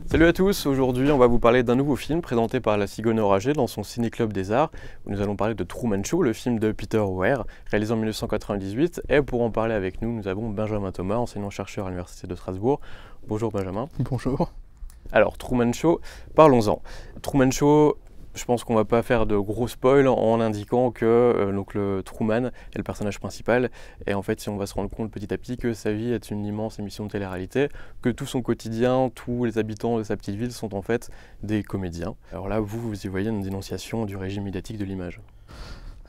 Salut à tous, aujourd'hui on va vous parler d'un nouveau film présenté par la Cigogne Enragée dans son Ciné-Club des Arts, où nous allons parler de Truman Show, le film de Peter Weir, réalisé en 1998. Et pour en parler avec nous, nous avons Benjamin Thomas, enseignant-chercheur à l'Université de Strasbourg. Bonjour Benjamin. Bonjour. Alors Truman Show, parlons-en. Truman Show, je pense qu'on ne va pas faire de gros spoil en indiquant que donc le Truman est le personnage principal, et en fait si on va se rendre compte petit à petit que sa vie est une immense émission de télé-réalité, que tout son quotidien, tous les habitants de sa petite ville sont en fait des comédiens. Alors là vous y voyez une dénonciation du régime médiatique de l'image.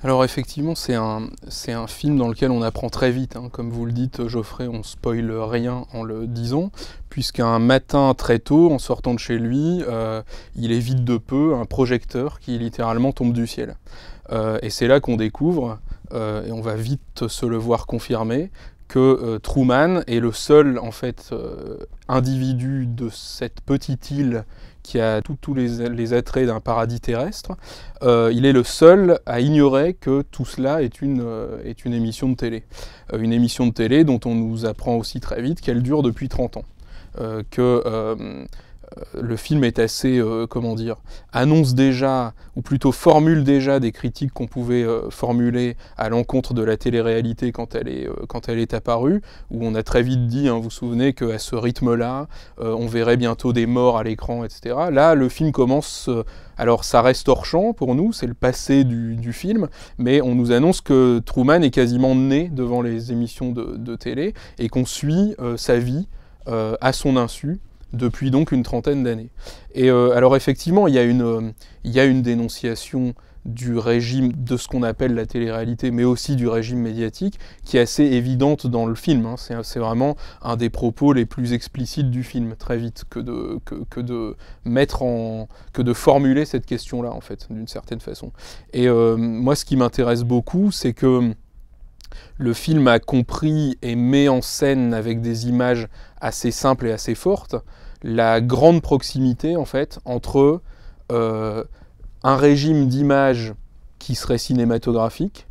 Alors effectivement, c'est un film dans lequel on apprend très vite, hein. Comme vous le dites, Geoffrey, on spoil rien en le disant, puisqu'un matin très tôt, en sortant de chez lui, il évite de peu un projecteur qui littéralement tombe du ciel. Et c'est là qu'on découvre, et on va vite se le voir confirmer, que Truman est le seul en fait individu de cette petite île qui a tous les attraits d'un paradis terrestre. Il est le seul à ignorer que tout cela est une émission de télé. Une émission de télé dont on nous apprend aussi très vite qu'elle dure depuis 30 ans. Le film est assez, annonce déjà, ou plutôt formule déjà des critiques qu'on pouvait formuler à l'encontre de la télé-réalité quand elle est apparue, où on a très vite dit, hein, vous vous souvenez, qu'à ce rythme-là, on verrait bientôt des morts à l'écran, etc. Là, le film commence, alors ça reste hors champ pour nous, c'est le passé du film, mais on nous annonce que Truman est quasiment né devant les émissions de télé, et qu'on suit sa vie à son insu, depuis donc une trentaine d'années. Et alors effectivement, il y a une dénonciation du régime de ce qu'on appelle la télé-réalité, mais aussi du régime médiatique, qui est assez évidente dans le film, hein. C'est vraiment un des propos les plus explicites du film, très vite, que de formuler cette question-là, en fait, d'une certaine façon. Et moi, ce qui m'intéresse beaucoup, c'est que le film a compris et met en scène avec des images assez simples et assez fortes la grande proximité en fait entre un régime d'image qui serait cinématographique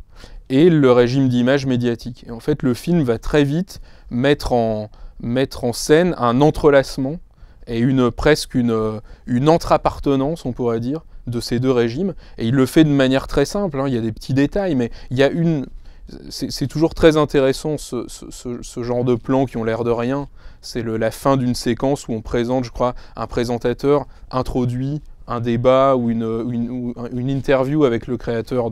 et le régime d'image médiatique. Et en fait le film va très vite mettre en scène un entrelacement et presque une entre-appartenance, on pourrait dire, de ces deux régimes. Et il le fait de manière très simple, hein. Il y a des petits détails, mais il y a c'est toujours très intéressant ce genre de plans qui ont l'air de rien. C'est la fin d'une séquence où on présente, je crois, un présentateur introduit un débat ou une interview avec le créateur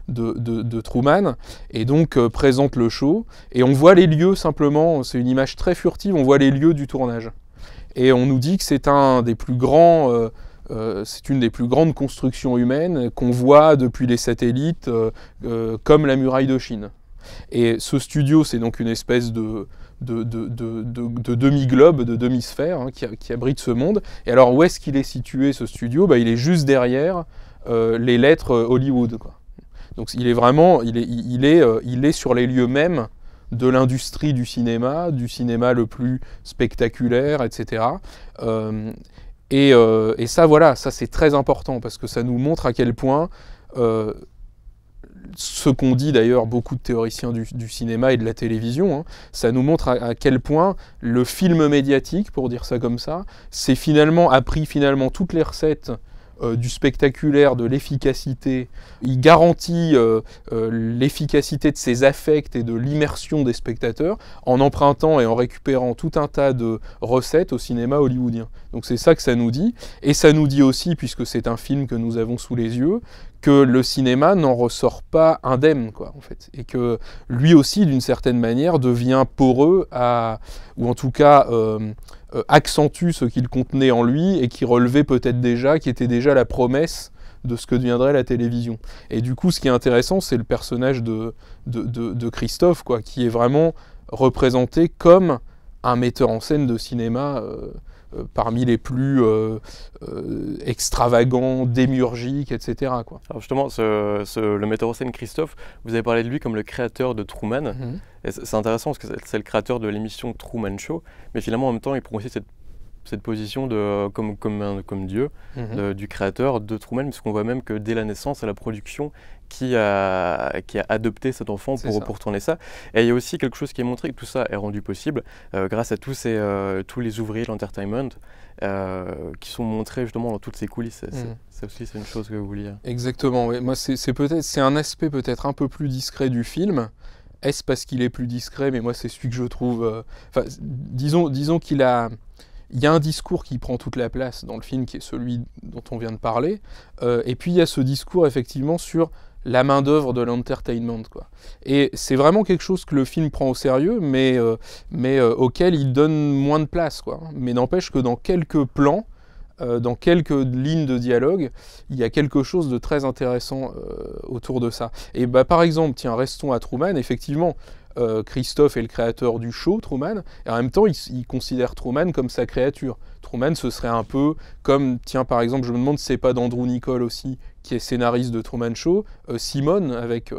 de Truman, et donc présente le show, et on voit les lieux simplement, c'est une image très furtive, on voit les lieux du tournage. Et on nous dit que c'est un des plus grands... c'est une des plus grandes constructions humaines qu'on voit depuis les satellites, comme la muraille de Chine. Et ce studio, c'est donc une espèce de demi-globe, de demi-sphère, hein, qui abrite ce monde. Et alors, où est-ce qu'il est situé, ce studio ? Il est juste derrière les lettres Hollywood, quoi. Donc, il est sur les lieux mêmes de l'industrie du cinéma le plus spectaculaire, etc. Et ça, voilà, ça c'est très important, parce que ça nous montre à quel point, ce qu'ont dit d'ailleurs beaucoup de théoriciens du cinéma et de la télévision, hein, ça nous montre à quel point le film médiatique, pour dire ça comme ça, a pris finalement toutes les recettes du spectaculaire, de l'efficacité. Il garantit l'efficacité de ses affects et de l'immersion des spectateurs en empruntant et en récupérant tout un tas de recettes au cinéma hollywoodien. Donc c'est ça que ça nous dit. Et ça nous dit aussi, puisque c'est un film que nous avons sous les yeux, que le cinéma n'en ressort pas indemne, quoi, en fait. Et que lui aussi, d'une certaine manière, devient poreux ou en tout cas accentue ce qu'il contenait en lui et qui relevait peut-être déjà, qui était déjà la promesse de ce que deviendrait la télévision. Et du coup, ce qui est intéressant, c'est le personnage de Christophe, quoi, qui est vraiment représenté comme un metteur en scène de cinéma parmi les plus extravagants, démiurgiques, etc., quoi. Alors justement, le metteur en scène Christophe, vous avez parlé de lui comme le créateur de Truman. Et c'est intéressant parce que c'est le créateur de l'émission Truman Show, mais finalement en même temps il prend aussi cette cette position de, comme Dieu, du créateur de Truman, puisqu'on voit même que dès la naissance, c'est la production qui a adopté cet enfant pour tourner ça. Et il y a aussi quelque chose qui est montré, que tout ça est rendu possible grâce à tous les ouvriers de l'entertainment qui sont montrés justement dans toutes ces coulisses. Ça aussi, c'est une chose que vous vouliez. Exactement, oui. Moi, c'est un aspect peut-être un peu plus discret du film. Est-ce parce qu'il est plus discret? Mais moi, c'est celui que je trouve... disons qu'il y a un discours qui prend toute la place dans le film, qui est celui dont on vient de parler. Et puis, il y a ce discours, effectivement, sur la main-d'œuvre de l'entertainment, quoi. Et c'est vraiment quelque chose que le film prend au sérieux, mais auquel il donne moins de place, quoi. Mais n'empêche que dans quelques plans, dans quelques lignes de dialogue, il y a quelque chose de très intéressant autour de ça. Et par exemple, tiens, restons à Truman, effectivement, Christophe est le créateur du show, Truman, et en même temps, il considère Truman comme sa créature. Truman, ce serait un peu comme, tiens, par exemple, je me demande si c'est pas d'Andrew Niccol aussi, qui est scénariste de Truman Show, Simone, avec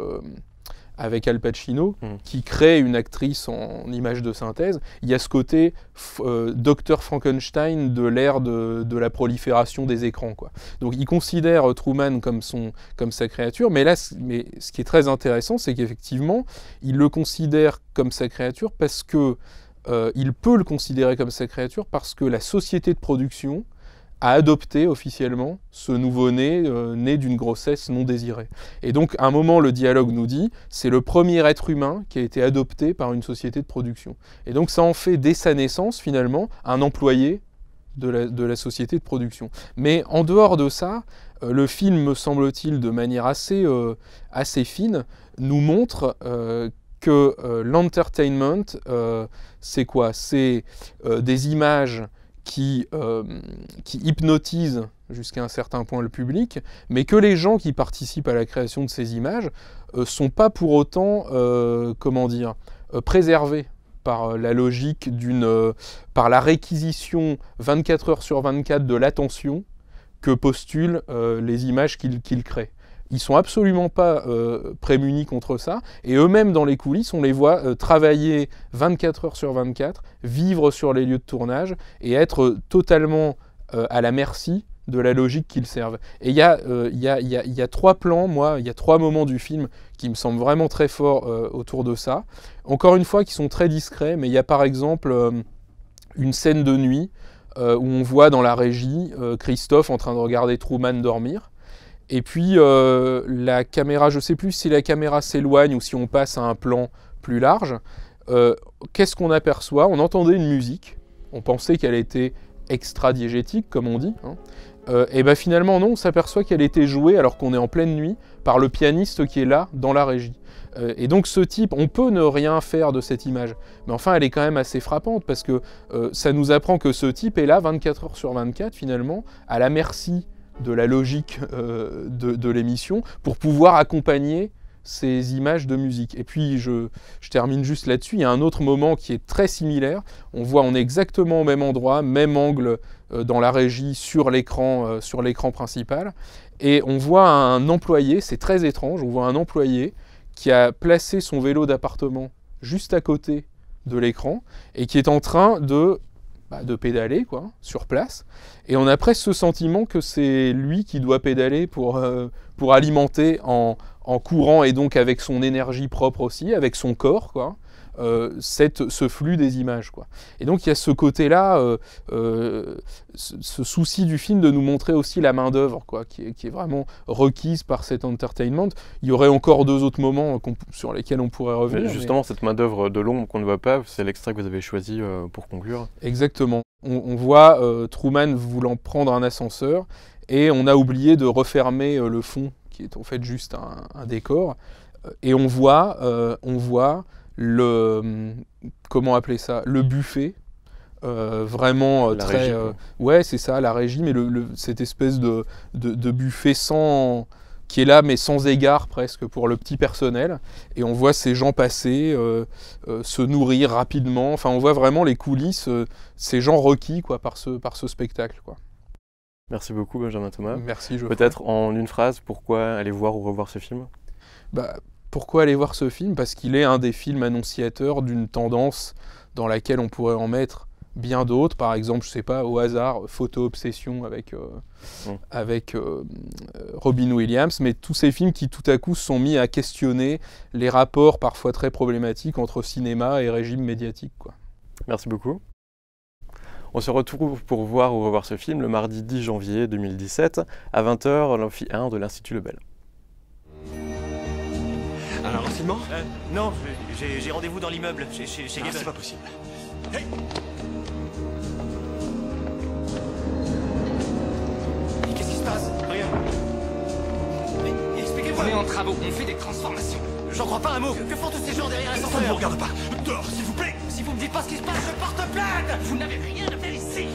Al Pacino, qui crée une actrice en image de synthèse. Il y a ce côté Dr Frankenstein de l'ère de la prolifération des écrans, quoi. Donc il considère Truman comme sa créature, mais ce qui est très intéressant, c'est qu'effectivement, il le considère comme sa créature parce que il peut le considérer comme sa créature parce que la société de production a adopté officiellement ce nouveau-né né d'une grossesse non désirée. Et donc, à un moment, le dialogue nous dit, c'est le premier être humain qui a été adopté par une société de production. Et donc, ça en fait, dès sa naissance, finalement, un employé de la société de production. Mais en dehors de ça, le film, me semble-t-il, de manière assez fine, nous montre que l'entertainment, c'est quoi? C'est des images qui hypnotise jusqu'à un certain point le public, mais que les gens qui participent à la création de ces images sont pas pour autant, préservés par la logique par la réquisition 24 heures sur 24 de l'attention que postulent les images qu'ils créent. Ils sont absolument pas prémunis contre ça, et eux-mêmes dans les coulisses, on les voit travailler 24 heures sur 24, vivre sur les lieux de tournage, et être totalement à la merci de la logique qu'ils servent. Et il y a 3 plans, il y a 3 moments du film qui me semblent vraiment très forts autour de ça. Encore une fois, qui sont très discrets, mais il y a par exemple une scène de nuit où on voit dans la régie Christophe en train de regarder Truman dormir. Et puis la caméra, je ne sais plus si la caméra s'éloigne ou si on passe à un plan plus large. Qu'est-ce qu'on aperçoit? On entendait une musique, on pensait qu'elle était extra-diégétique, comme on dit. Et bien finalement non, on s'aperçoit qu'elle était jouée, alors qu'on est en pleine nuit, par le pianiste qui est là, dans la régie. Et donc ce type, on peut ne rien faire de cette image, mais enfin elle est quand même assez frappante, parce que ça nous apprend que ce type est là 24 heures sur 24, finalement, à la merci de la logique de l'émission, pour pouvoir accompagner ces images de musique. Et puis je termine juste là-dessus, il y a un autre moment qui est très similaire, on est exactement au même endroit, même angle dans la régie sur l'écran principal, et on voit un employé, c'est très étrange, on voit un employé qui a placé son vélo d'appartement juste à côté de l'écran, et qui est en train de pédaler, quoi, sur place, et on a presque ce sentiment que c'est lui qui doit pédaler pour alimenter en courant, et donc avec son énergie propre aussi, avec son corps, quoi, ce flux des images, quoi. Et donc il y a ce côté-là, ce souci du film de nous montrer aussi la main-d'œuvre, quoi, qui est vraiment requise par cet entertainment. Il y aurait encore 2 autres moments sur lesquels on pourrait revenir. Mais justement, cette main-d'œuvre de l'ombre qu'on ne voit pas, c'est l'extrait que vous avez choisi pour conclure. Exactement. On voit Truman voulant prendre un ascenseur, et on a oublié de refermer le fond, qui est en fait juste un décor, et on voit comment appeler ça, le buffet, vraiment la très régie, ouais, c'est ça, la régie, mais cette espèce de buffet qui est là mais sans égard presque pour le petit personnel, et on voit ces gens passer, se nourrir rapidement, enfin on voit vraiment les coulisses, ces gens requis, quoi, par ce spectacle, quoi. Merci beaucoup Benjamin Thomas. Merci Geoffrey. Peut-être en une phrase, pourquoi aller voir ou revoir ce film? Pourquoi aller voir ce film? Parce qu'il est un des films annonciateurs d'une tendance dans laquelle on pourrait en mettre bien d'autres, par exemple, je sais pas, au hasard, Photo Obsession avec Robin Williams, mais tous ces films qui tout à coup se sont mis à questionner les rapports parfois très problématiques entre cinéma et régime médiatique, quoi. Merci beaucoup. On se retrouve pour voir ou revoir ce film le mardi 10 janvier 2017 à 20h à l'amphi 1 de l'Institut Lebel. Un renseignement? Non, j'ai rendez-vous dans l'immeuble, chez Ah, Gable. c'est pas possible. Hey! Qu'est-ce qui se passe? Rien. Mais expliquez-moi. On est en travaux, on fait des transformations. J'en crois pas un mot. Que font tous ces gens derrière Ça ne vous l'ascenseur? regarde pas. Dehors, s'il vous plaît. Si vous me dites pas ce qui se passe, je porte plainte. Vous n'avez rien à faire ici.